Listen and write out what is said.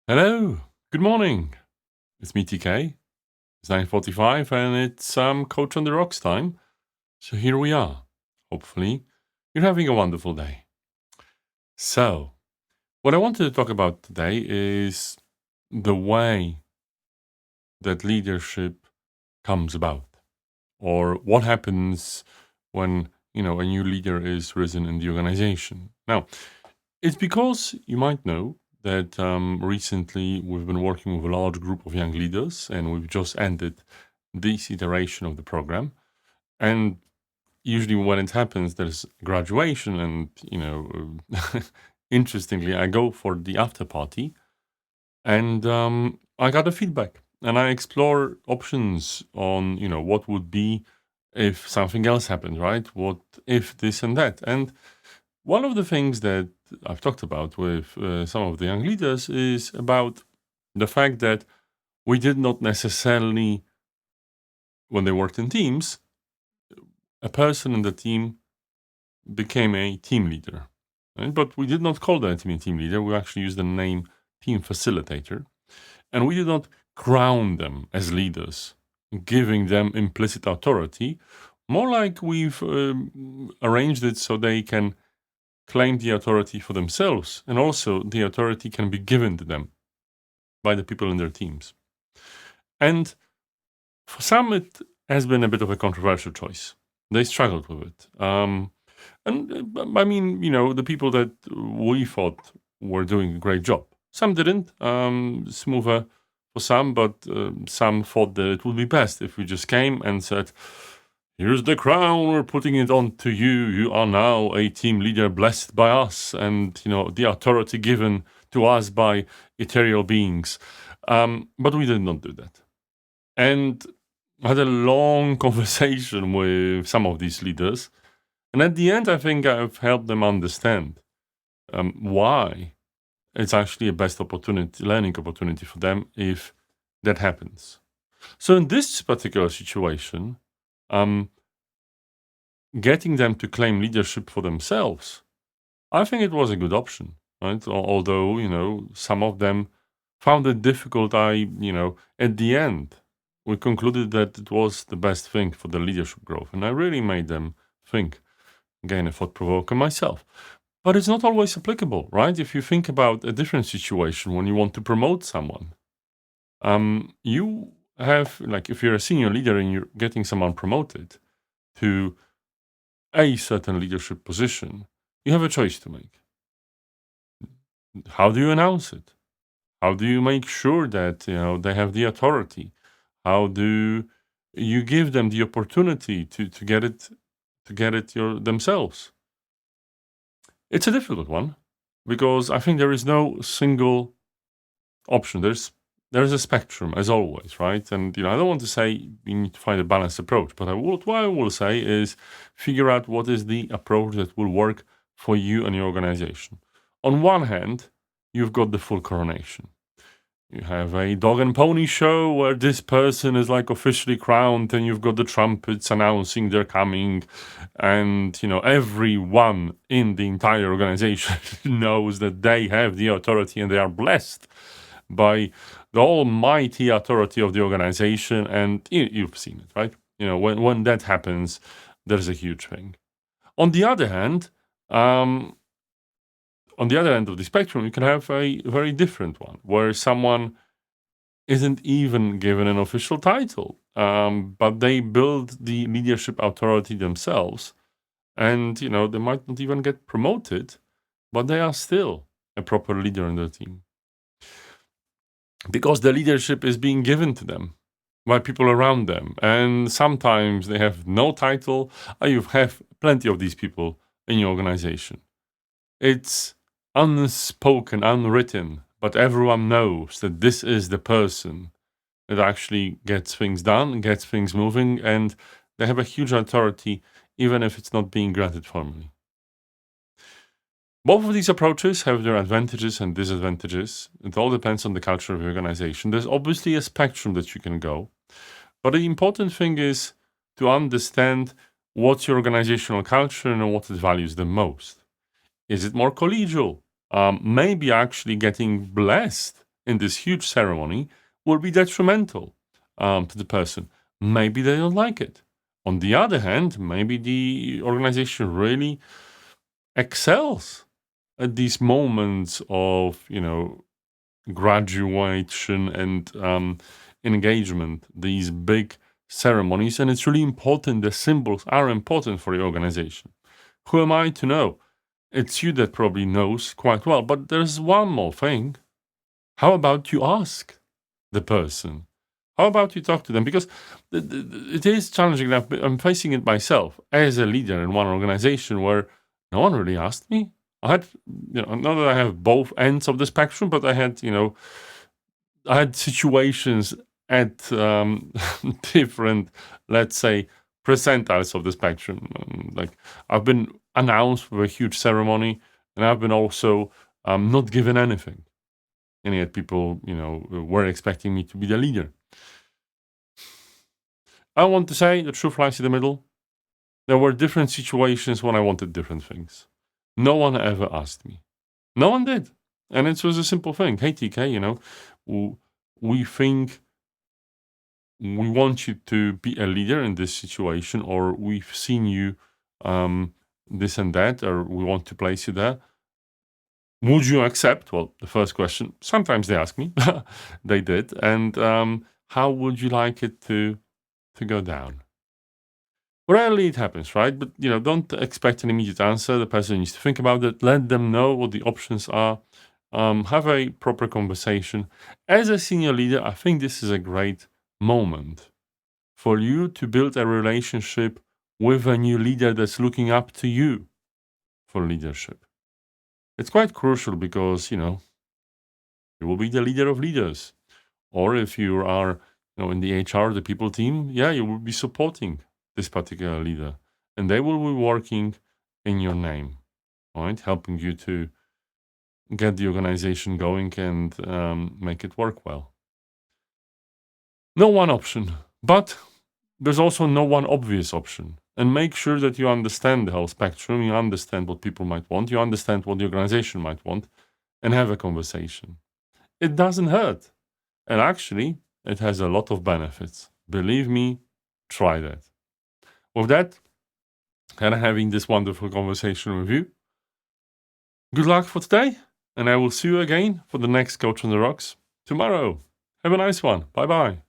Hello, good morning. It's me, TK. It's 9:45 and it's Coach on the Rocks time. So here we are. Hopefully, you're having a wonderful day. So, what I wanted to talk about today is the way that leadership comes about, or what happens when, a new leader is risen in the organization. Now, it's because you might know that recently we've been working with a large group of young leaders, and we've just ended this iteration of the program. And usually, when it happens, there's graduation, and interestingly, I go for the after party, and I got a feedback, and I explore options on what would be if something else happened, right? What if this and that, and one of the things that I've talked about with some of the young leaders is about the fact that we did not necessarily, when they worked in teams, a person in the team became a team leader. Right? But we did not call that team leader. We actually used the name team facilitator. And we did not crown them as leaders, giving them implicit authority. More like we've arranged it so they can claim the authority for themselves, and also the authority can be given to them by the people in their teams. And for some, it has been a bit of a controversial choice. They struggled with it. I mean, the people that we thought were doing a great job. Some didn't. Smoother for some, but some thought that it would be best if we just came and said, "Here's the crown, we're putting it on to you. You are now a team leader blessed by us, and the authority given to us by ethereal beings." But we did not do that. And I had a long conversation with some of these leaders. And at the end, I think I've helped them understand why it's actually a best opportunity, learning opportunity for them if that happens. So in this particular situation, um, getting them to claim leadership for themselves, I think it was a good option, right? Although, some of them found it difficult. At the end, we concluded that it was the best thing for the leadership growth. And I really made them think, again, a thought provoker myself. But it's not always applicable, right? If you think about a different situation when you want to promote someone, you have, like, if you're a senior leader and you're getting someone promoted to a certain leadership position, you have a choice to make. How do you announce it? How do you make sure that they have the authority? How do you give them the opportunity to get it themselves? It's a difficult one because I think there is no single option. There's a spectrum as always, right? And I don't want to say you need to find a balanced approach, but what I will say is figure out what is the approach that will work for you and your organization. On one hand, you've got the full coronation. You have a dog and pony show where this person is like officially crowned, and you've got the trumpets announcing they're coming, and everyone in the entire organization knows that they have the authority and they are blessed by the almighty authority of the organization. And you've seen it, right? When that happens, there's a huge thing. On the other hand, on the other end of the spectrum, you can have a very different one where someone isn't even given an official title, but they build the leadership authority themselves. And, they might not even get promoted, but they are still a proper leader in their team because the leadership is being given to them by people around them. And sometimes they have no title. You have plenty of these people in your organization. It's unspoken, unwritten, but everyone knows that this is the person that actually gets things done, gets things moving, and they have a huge authority, even if it's not being granted formally. Both of these approaches have their advantages and disadvantages. It all depends on the culture of the organization. There's obviously a spectrum that you can go, but the important thing is to understand what's your organizational culture and what it values the most. Is it more collegial? Maybe actually getting blessed in this huge ceremony will be detrimental to the person. Maybe they don't like it. On the other hand, maybe the organization really excels at these moments of, graduation and engagement, these big ceremonies. And it's really important. The symbols are important for the organization. Who am I to know? It's you that probably knows quite well. But there's one more thing. How about you ask the person? How about you talk to them? Because it is challenging enough. I'm facing it myself as a leader in one organization where no one really asked me. I had, not that I have both ends of the spectrum, but I had, I had situations at different, let's say, percentiles of the spectrum. Like I've been announced with a huge ceremony, and I've been also not given anything, and yet people, were expecting me to be the leader. I want to say the truth lies in the middle. There were different situations when I wanted different things. No one ever asked me. No one did. And it was a simple thing. Hey, TK, we think we want you to be a leader in this situation, or we've seen you this and that, or we want to place you there. Would you accept? Well, the first question, sometimes they ask me. They did. And how would you like it to go down? Rarely it happens, right? But, don't expect an immediate answer. The person needs to think about it. Let them know what the options are. Have a proper conversation. As a senior leader, I think this is a great moment for you to build a relationship with a new leader that's looking up to you for leadership. It's quite crucial because, you will be the leader of leaders. Or if you are, in the HR, the people team, you will be supporting this particular leader. And they will be working in your name, right? Helping you to get the organization going and make it work well. No one option, but there's also no one obvious option. And make sure that you understand the whole spectrum, you understand what people might want, you understand what the organization might want, and have a conversation. It doesn't hurt. And actually, it has a lot of benefits. Believe me, try that. With that, and having this wonderful conversation with you, good luck for today, and I will see you again for the next Coach on the Rocks tomorrow. Have a nice one. Bye-bye.